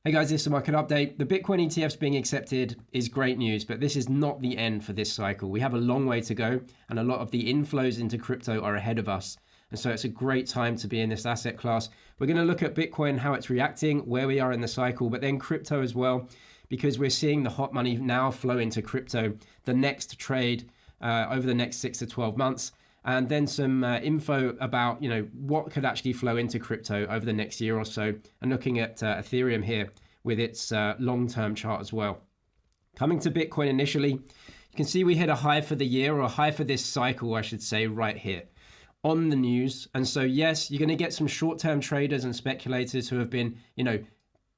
Hey guys, this is a market update. The Bitcoin ETFs being accepted is great news, but this is not the end for this cycle. We have a long way to go, and a lot of the inflows into crypto are ahead of us. And so it's a great time to be in this asset class. We're going to look at Bitcoin, how it's reacting, where we are in the cycle, but then crypto as well, because we're seeing the hot money now flow into crypto, the next trade over the next 6 to 12 months. And then some info about, what could actually flow into crypto over the next year or so, and looking at Ethereum here with its long-term chart as well. Coming to Bitcoin initially, you can see we hit a high for the year, or a high for this cycle, I should say, right here on the news. And so, yes, you're going to get some short-term traders and speculators who have been,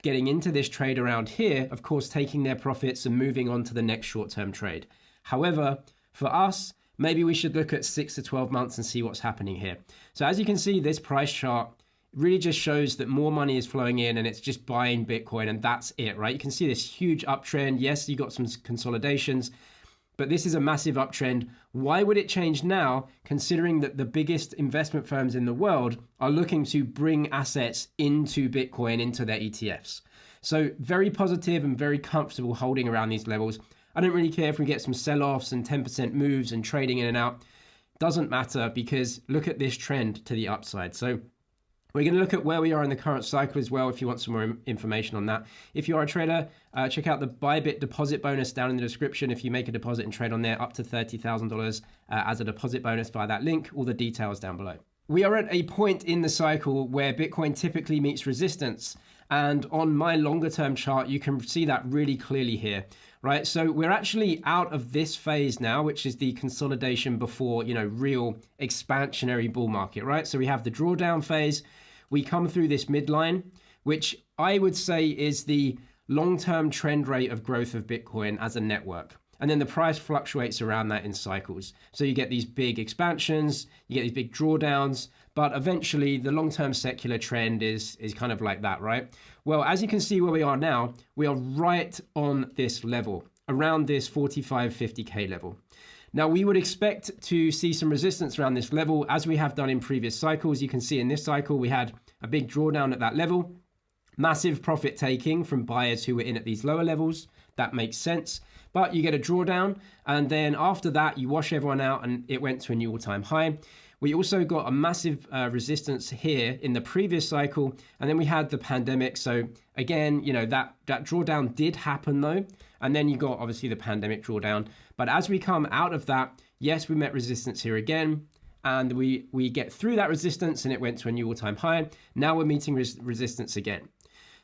getting into this trade around here, of course, taking their profits and moving on to the next short-term trade. However, for us, maybe we should look at 6 to 12 months and see what's happening here. So as you can see, this price chart really just shows that more money is flowing in and it's just buying Bitcoin, and that's it, right? You can see this huge uptrend. Yes, you got some consolidations, but this is a massive uptrend. Why would it change now, considering that the biggest investment firms in the world are looking to bring assets into Bitcoin, into their ETFs? So very positive and very comfortable holding around these levels. I don't really care if we get some sell-offs and 10% moves and trading in and out. Doesn't matter, because look at this trend to the upside. So we're going to look at where we are in the current cycle as well, if you want some more information on that. If you are a trader, check out the Bybit deposit bonus down in the description. If you make a deposit and trade on there, up to $30,000 as a deposit bonus via that link. All the details down below. We are at a point in the cycle where Bitcoin typically meets resistance. And on my longer term chart, you can see that really clearly here, right? So we're actually out of this phase now, which is the consolidation before, real expansionary bull market, right? So we have the drawdown phase. We come through this midline, which I would say is the long-term trend rate of growth of Bitcoin as a network. And then the price fluctuates around that in cycles. So you get these big expansions, you get these big drawdowns, but eventually the long-term secular trend is kind of like that, right? Well, as you can see where we are now, we are right on this level, around this 45, 50K level. Now, we would expect to see some resistance around this level, as we have done in previous cycles. You can see in this cycle, we had a big drawdown at that level, massive profit taking from buyers who were in at these lower levels. That makes sense. But you get a drawdown, and then after that, you wash everyone out, and it went to a new all-time high. We also got a massive resistance here in the previous cycle, and then we had the pandemic. So again, that drawdown did happen though, and then you got obviously the pandemic drawdown. But as we come out of that, yes, we met resistance here again, and we get through that resistance, and it went to a new all-time high. Now we're meeting resistance again.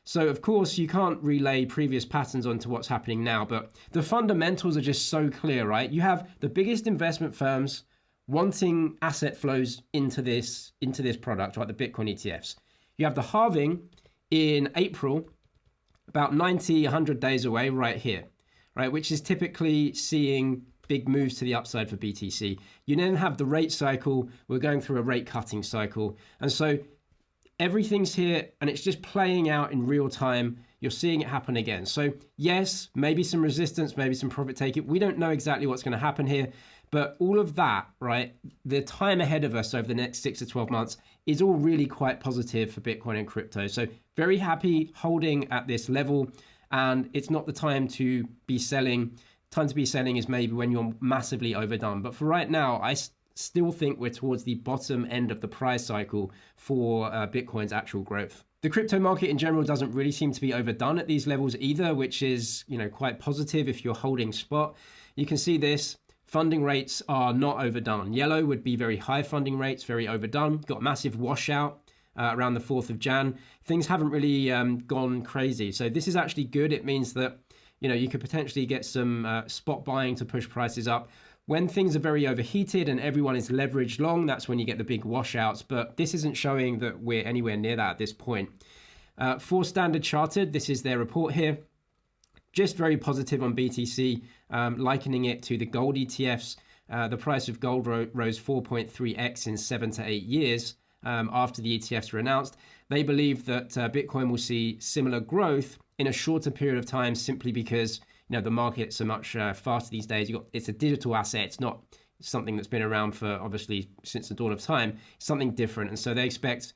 So of course, you can't relay previous patterns onto what's happening now, but the fundamentals are just so clear, right? You have the biggest investment firms wanting asset flows into this product, right? The Bitcoin ETFs. You have the halving in April, about 90, 100 days away right here, right? Which is typically seeing big moves to the upside for BTC. You then have the rate cycle. We're going through a rate cutting cycle. And so everything's here, and it's just playing out in real time. You're seeing it happen again. So yes, maybe some resistance, maybe some profit taking. We don't know exactly what's going to happen here, but all of that, right? The time ahead of us over the next 6 to 12 months is all really quite positive for Bitcoin and crypto. So very happy holding at this level, and it's not the time to be selling. Time to be selling is maybe when you're massively overdone. But for right now, I still think we're towards the bottom end of the price cycle for Bitcoin's actual growth. The crypto market in general doesn't really seem to be overdone at these levels either, which is, quite positive if you're holding spot. You can see this. Funding rates are not overdone. Yellow would be very high funding rates, very overdone. Got massive washout around the 4th of Jan. Things haven't really gone crazy. So this is actually good. It means that, you could potentially get some spot buying to push prices up. When things are very overheated and everyone is leveraged long, that's when you get the big washouts. But this isn't showing that we're anywhere near that at this point. For Standard Chartered, this is their report here. Just very positive on BTC, likening it to the gold ETFs. The price of gold rose 4.3x in 7 to 8 years after the ETFs were announced. They believe that Bitcoin will see similar growth in a shorter period of time, simply because the market's so much faster these days. It's a digital asset. It's not something that's been around for obviously since the dawn of time. It's something different, and so they expect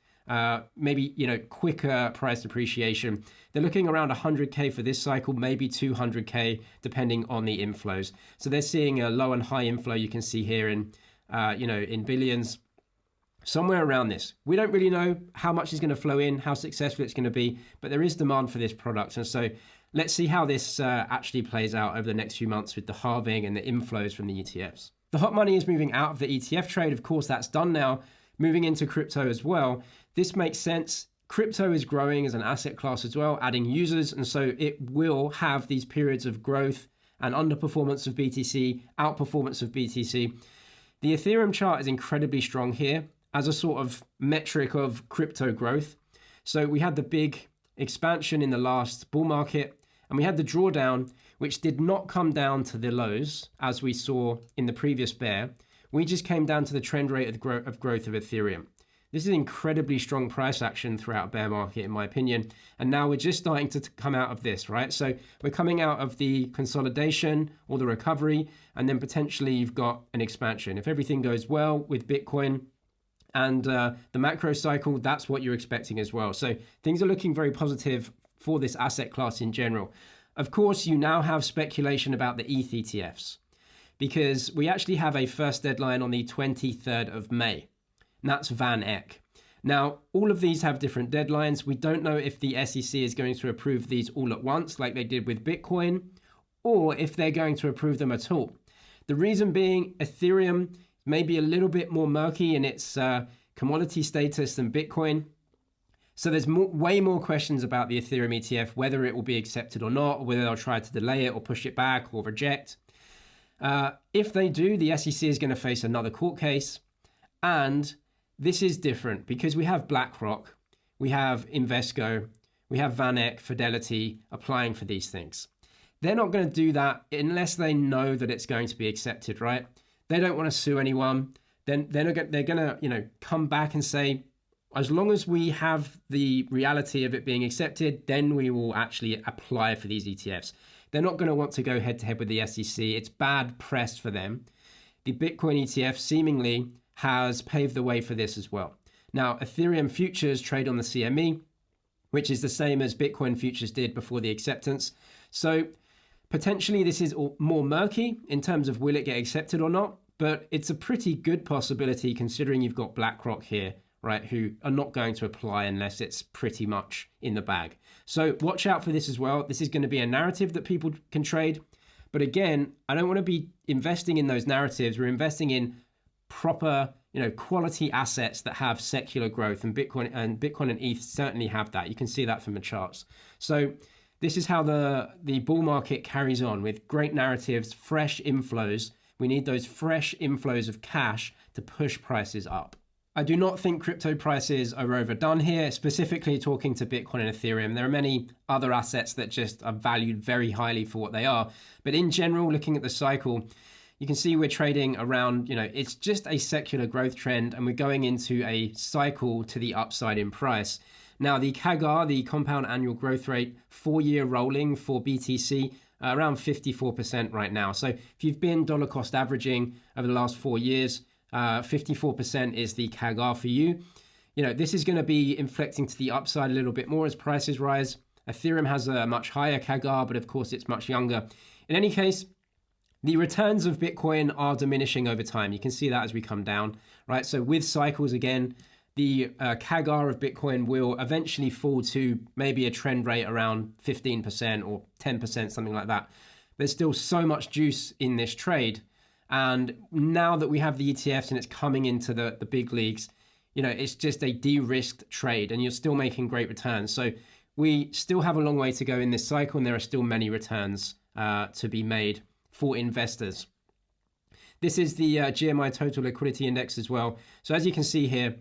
maybe, quicker price appreciation. They're looking around 100K for this cycle, maybe 200K, depending on the inflows. So they're seeing a low and high inflow. You can see here in, in billions, somewhere around this. We don't really know how much is going to flow in, how successful it's going to be, but there is demand for this product. And so let's see how this actually plays out over the next few months with the halving and the inflows from the ETFs. The hot money is moving out of the ETF trade. Of course, that's done now, moving into crypto as well. This makes sense. Crypto is growing as an asset class as well, adding users, and so it will have these periods of growth and underperformance of BTC, outperformance of BTC. The Ethereum chart is incredibly strong here as a sort of metric of crypto growth. So we had the big expansion in the last bull market, and we had the drawdown, which did not come down to the lows as we saw in the previous bear. We just came down to the trend rate of growth of Ethereum. This is incredibly strong price action throughout a bear market, in my opinion. And now we're just starting to come out of this, right? So we're coming out of the consolidation or the recovery, and then potentially you've got an expansion. If everything goes well with Bitcoin and the macro cycle, that's what you're expecting as well. So things are looking very positive for this asset class in general. Of course, you now have speculation about the ETH ETFs because we actually have a first deadline on the 23rd of May. And that's Van Eck. Now, all of these have different deadlines. We don't know if the SEC is going to approve these all at once, like they did with Bitcoin, or if they're going to approve them at all. The reason being, Ethereum may be a little bit more murky in its commodity status than Bitcoin. So there's way more questions about the Ethereum ETF, whether it will be accepted or not, or whether they'll try to delay it or push it back or reject. If they do, the SEC is going to face another court case. And this is different because we have BlackRock, we have Invesco, we have Van Eck, Fidelity applying for these things. They're not going to do that unless they know that it's going to be accepted, right? They don't want to sue anyone. Then they're going to, come back and say, as long as we have the reality of it being accepted, then we will actually apply for these ETFs. They're not going to want to go head to head with the SEC. It's bad press for them. The Bitcoin ETF seemingly has paved the way for this as well. Now, Ethereum futures trade on the CME, which is the same as Bitcoin futures did before the acceptance. So potentially this is more murky in terms of will it get accepted or not, but it's a pretty good possibility considering you've got BlackRock here, right, who are not going to apply unless it's pretty much in the bag. So watch out for this as well. This is going to be a narrative that people can trade. But again, I don't want to be investing in those narratives. We're investing in proper, quality assets that have secular growth, and Bitcoin and ETH certainly have that. You can see that from the charts. So this is how the bull market carries on with great narratives, fresh inflows. We need those fresh inflows of cash to push prices up. I do not think crypto prices are overdone here, specifically talking to Bitcoin and Ethereum. There are many other assets that just are valued very highly for what they are. But in general, looking at the cycle, you can see we're trading around, it's just a secular growth trend, and we're going into a cycle to the upside in price. Now, the CAGR, the compound annual growth rate, 4-year rolling for BTC, around 54% right now. So if you've been dollar cost averaging over the last 4 years, 54% is the CAGR for you. This is going to be inflecting to the upside a little bit more as prices rise. Ethereum has a much higher CAGR, but of course it's much younger. In any case, the returns of Bitcoin are diminishing over time. You can see that as we come down, right? So with cycles again, the CAGR of Bitcoin will eventually fall to maybe a trend rate around 15% or 10%, something like that. There's still so much juice in this trade. And now that we have the ETFs and it's coming into the big leagues, it's just a de-risked trade and you're still making great returns. So we still have a long way to go in this cycle, and there are still many returns to be made for investors. This is the GMI Total Liquidity Index as well. So as you can see here,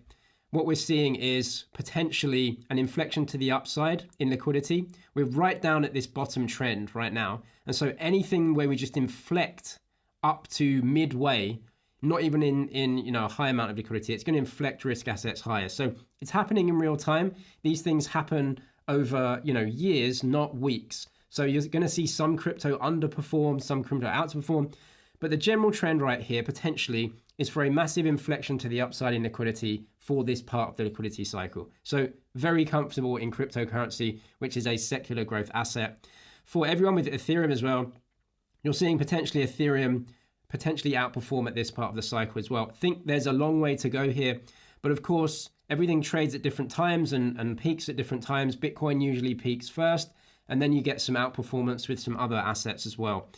what we're seeing is potentially an inflection to the upside in liquidity. We're right down at this bottom trend right now. And so anything where we just inflect up to midway, not even in a high amount of liquidity, it's going to inflect risk assets higher. So it's happening in real time. These things happen over years, not weeks. So you're going to see some crypto underperform, some crypto outperform. But the general trend right here potentially is for a massive inflection to the upside in liquidity for this part of the liquidity cycle. So very comfortable in cryptocurrency, which is a secular growth asset. For everyone with Ethereum as well, you're seeing potentially Ethereum potentially outperform at this part of the cycle as well. I think there's a long way to go here, but of course, everything trades at different times and peaks at different times. Bitcoin usually peaks first, and then you get some outperformance with some other assets as well.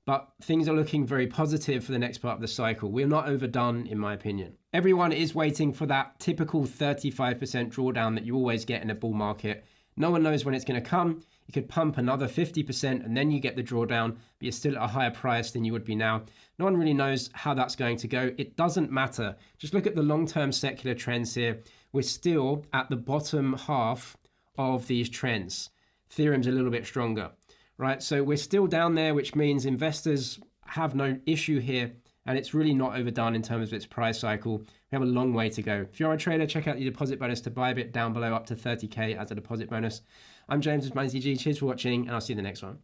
But things are looking very positive for the next part of the cycle. We're not overdone, in my opinion. Everyone is waiting for that typical 35% drawdown that you always get in a bull market. No one knows when it's going to come. You could pump another 50% and then you get the drawdown, but you're still at a higher price than you would be now. No one really knows how that's going to go. It doesn't matter. Just look at the long-term secular trends here. We're still at the bottom half of these trends. Ethereum's a little bit stronger, right? So we're still down there, which means investors have no issue here, and it's really not overdone in terms of its price cycle. We have a long way to go. If you're a trader, check out the deposit bonus to Bybit down below, up to 30K as a deposit bonus. I'm James with MoneyZG. Cheers for watching, and I'll see you in the next one.